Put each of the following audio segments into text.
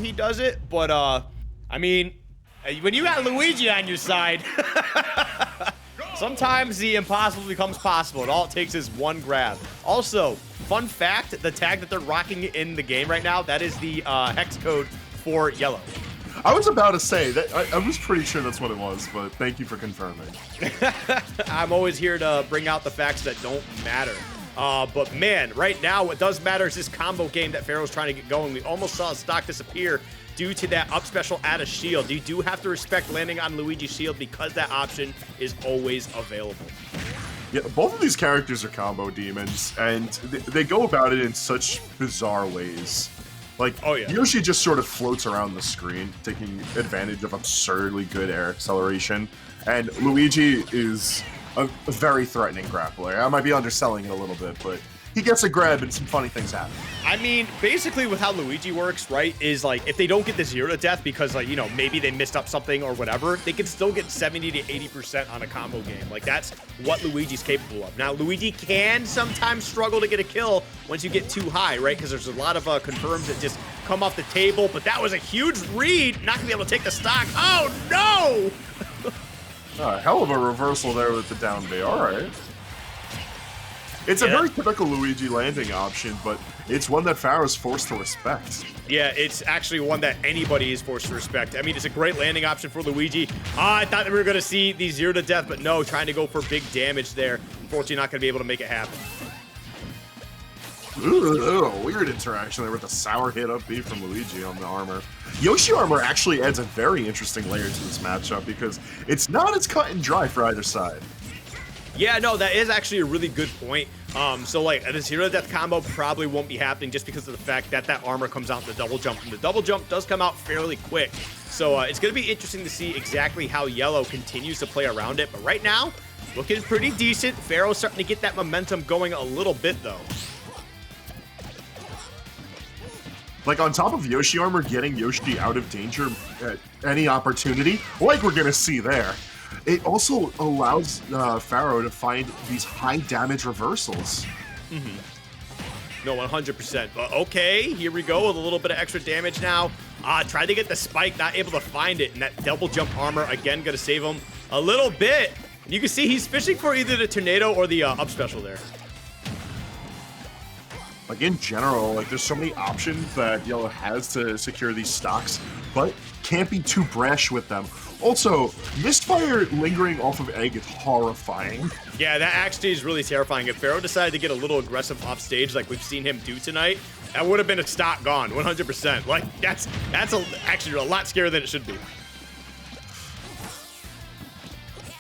he does it, but I mean, when you got Luigi on your side, sometimes the impossible becomes possible, and all it takes is one grab. Also, fun fact, the tag that they're rocking in the game right now, that is the hex code for yellow. I was about to say that I was pretty sure that's what it was, but thank you for confirming. I'm always here to bring out the facts that don't matter. But man, right now what does matter is this combo game that Pharaoh's trying to get going. We almost saw his stock disappear due to that up special add a shield. You do have to respect landing on Luigi's shield because that option is always available. Yeah, both of these characters are combo demons, and they go about it in such bizarre ways. Like, oh, yeah. Yoshi just sort of floats around the screen, taking advantage of absurdly good air acceleration, and Luigi is a very threatening grappler. I might be underselling it a little bit, but he gets a grab and some funny things happen. I mean, basically with how Luigi works, right, is like if they don't get the 0 to death because, like, you know, maybe they missed up something or whatever, they can still get 70 to 80% on a combo game. Like, that's what Luigi's capable of. Now, Luigi can sometimes struggle to get a kill once you get too high, right, because there's a lot of confirms that just come off the table, but that was a huge read. Not gonna be able to take the stock. Oh, no! Hell of a reversal there with the down B. All right. It's a very typical Luigi landing option, but it's one that Pharaoh's forced to respect. Yeah, it's actually one that anybody is forced to respect. I mean, it's a great landing option for Luigi. I thought that we were going to see the 0 to death, but no, trying to go for big damage there. Unfortunately, not going to be able to make it happen. Ooh, weird interaction there with the sour hit up B from Luigi on the armor. Yoshi armor actually adds a very interesting layer to this matchup because it's not as cut and dry for either side. Yeah, no, that is actually a really good point. So, like, the 0 to death combo probably won't be happening just because of the fact that that armor comes out in the double jump, and the double jump does come out fairly quick. So, it's going to be interesting to see exactly how Yellow continues to play around it. But right now, looking pretty decent. Pharaoh's starting to get that momentum going a little bit, though. Like, on top of Yoshi armor, getting Yoshi out of danger at any opportunity, like we're going to see there, it also allows Pharaoh to find these high damage reversals. No, 100%. But okay, here we go with a little bit of extra damage now. Tried to get the spike, not able to find it. And that double jump armor, again, going to save him a little bit. And you can see he's fishing for either the tornado or the up special there. Like, in general, like, there's so many options that Yellow has to secure these stocks, but can't be too brash with them. Also, misfire lingering off of egg is horrifying. Yeah, that actually is really terrifying. If Pharaoh decided to get a little aggressive off stage like we've seen him do tonight, that would have been a stock gone, 100%. Like, that's actually a lot scarier than it should be.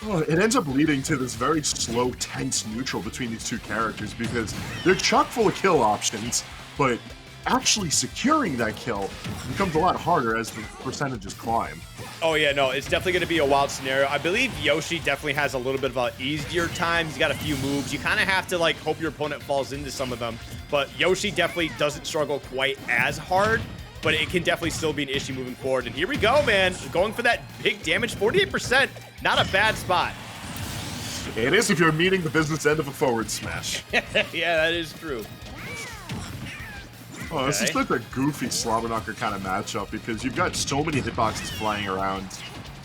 Oh, it ends up leading to this very slow, tense neutral between these two characters because they're chock full of kill options, but actually securing that kill becomes a lot harder as the percentages climb. Oh yeah, no, it's definitely going to be a wild scenario. I believe Yoshi definitely has a little bit of an easier time. He's got a few moves. You kind of have to, like, hope your opponent falls into some of them, but Yoshi definitely doesn't struggle quite as hard, but it can definitely still be an issue moving forward. And here we go, man. Going for that big damage, 48%. Not a bad spot. It is if you're meeting the business end of a forward smash. Yeah, that is true. Oh, this is like a goofy slobber knocker kind of matchup because you've got so many hitboxes flying around,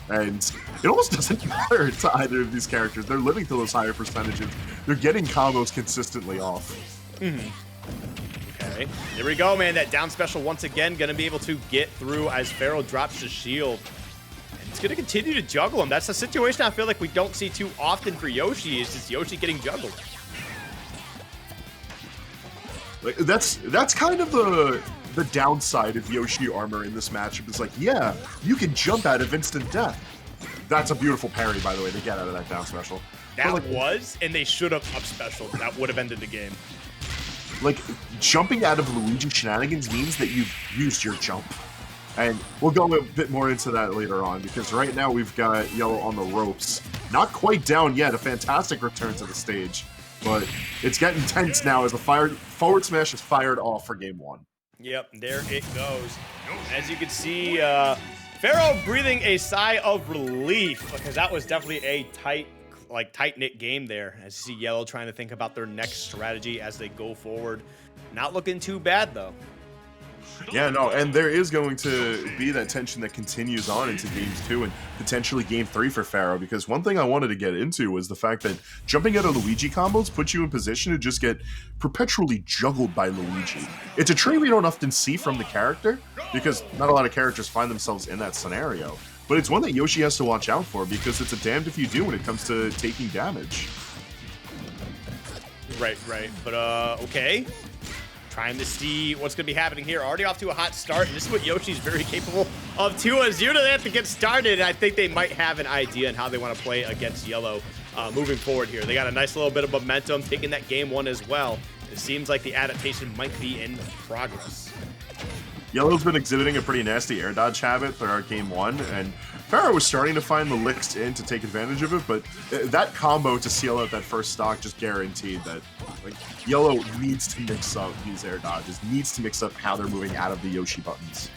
and it almost doesn't matter to either of these characters. They're living to those higher percentages. They're getting combos consistently off. Okay, here we go, man. That down special once again going to be able to get through as Pharaoh drops the shield. And it's going to continue to juggle him. That's a situation I feel like we don't see too often for Yoshi, is just Yoshi getting juggled. Like, that's kind of the downside of Yoshi armor in this matchup. Is like, yeah, you can jump out of instant death. That's a beautiful parry, by the way, to get out of that down special. That was, and they should have up special. That would have ended the game. Like, jumping out of Luigi shenanigans means that you've used your jump. And we'll go a bit more into that later on, because right now we've got Yellow on the ropes. Not quite down yet, a fantastic return to the stage. But it's getting tense now as the forward smash is fired off for game one. Yep, there it goes. As you can see, Pharaoh breathing a sigh of relief, because that was definitely a tight-knit game there. As you see Yellow trying to think about their next strategy as they go forward. Not looking too bad, though. Yeah, no, and there is going to be that tension that continues on into games 2 and potentially game 3 for Pharaoh, because one thing I wanted to get into was the fact that jumping out of Luigi combos puts you in position to just get perpetually juggled by Luigi. It's a trait we don't often see from the character, because not a lot of characters find themselves in that scenario. But it's one that Yoshi has to watch out for, because it's a damned if you do when it comes to taking damage. Right. But, okay. Trying to see what's going to be happening here. Already off to a hot start, and this is what Yoshi's very capable of too. As they have to get started, and I think they might have an idea on how they want to play against Yellow moving forward here. They got a nice little bit of momentum, taking that game 1 as well. It seems like the adaptation might be in progress. Yellow's been exhibiting a pretty nasty air dodge habit throughout game 1, and Pharaoh was starting to find the licks in to take advantage of it, but that combo to seal out that first stock just guaranteed that like Yellow needs to mix up these air dodges, needs to mix up how they're moving out of the Yoshi buttons.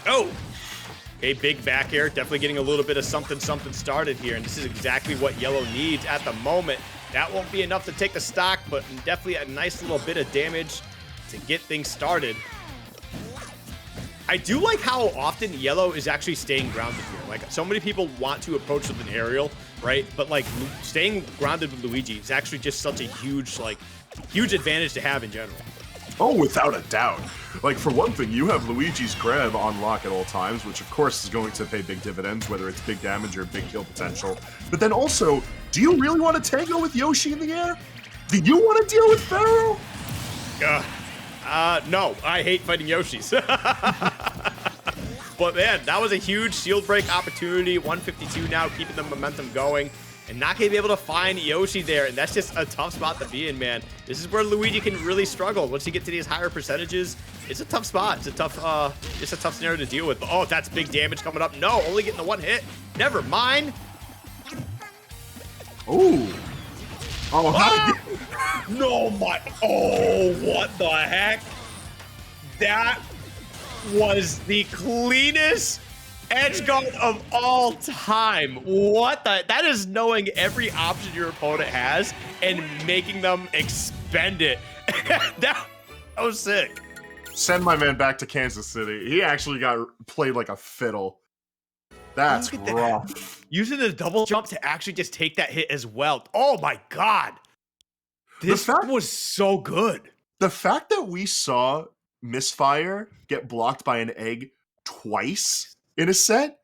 Oh! A big back air, definitely getting a little bit of something started here, and this is exactly what Yellow needs at the moment. That won't be enough to take the stock, but definitely a nice little bit of damage to get things started. I do like how often Yellow is actually staying grounded here. Like, so many people want to approach with an aerial, right? But like staying grounded with Luigi is actually just such a huge advantage to have in general. Oh, without a doubt. Like, for one thing, you have Luigi's grab on lock at all times, which of course is going to pay big dividends, whether it's big damage or big kill potential. But then also, do you really want to tango with Yoshi in the air? Do you want to deal with Pharaoh? No, I hate fighting Yoshis. But man, that was a huge shield break opportunity. 152 now, keeping the momentum going. And not going to be able to find Yoshi there. And that's just a tough spot to be in, man. This is where Luigi can really struggle. Once you get to these higher percentages, it's a tough spot. It's a tough scenario to deal with. But, oh, that's big damage coming up. No, only getting the 1 hit. Never mind. Ooh. Oh, no, oh, what the heck? That was the cleanest edge guard of all time. What the? That is knowing every option your opponent has and making them expend it. that was sick. Send my man back to Kansas City. He actually got played like a fiddle. That's rough. Using the double jump to actually just take that hit as well. Oh my God. This was so good. The fact that we saw Misfire get blocked by an egg twice in a set,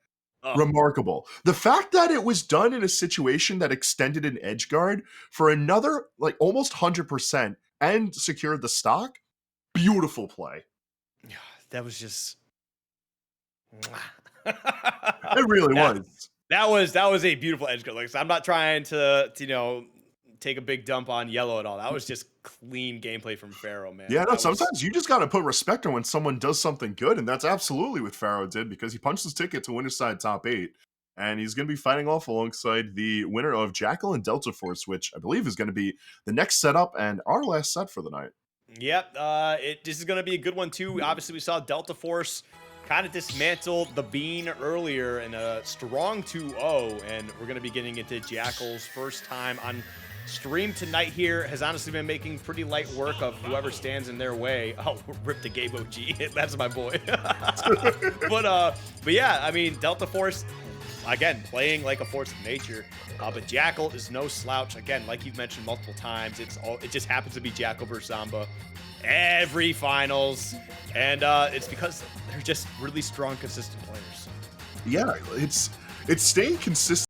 remarkable. The fact that it was done in a situation that extended an edge guard for another, like, almost 100% and secured the stock, beautiful play. That was just... It really was. That was a beautiful edge guard. Like, so I'm not trying to take a big dump on Yellow at all. That was just clean gameplay from Pharaoh, man. Yeah, no, sometimes you just got to put respect on when someone does something good, and that's absolutely what Pharaoh did, because he punched his ticket to winner's side top 8, and he's going to be fighting off alongside the winner of Jackal and Delta Force, which I believe is going to be the next setup and our last set for the night. Yep, this is going to be a good one, too. Obviously, we saw Delta Force kind of dismantled the Bean earlier in a strong 2-0, and we're going to be getting into Jackal's first time on stream tonight here. Has honestly been making pretty light work of whoever stands in their way. Oh, rip to Gabe OG. That's my boy. but yeah, I mean, Delta Force, again, playing like a force of nature. But Jackal is no slouch. Again, like you've mentioned multiple times, it just happens to be Jackal versus Zamba every finals. And it's because they're just really strong, consistent players. Yeah, it's staying consistent.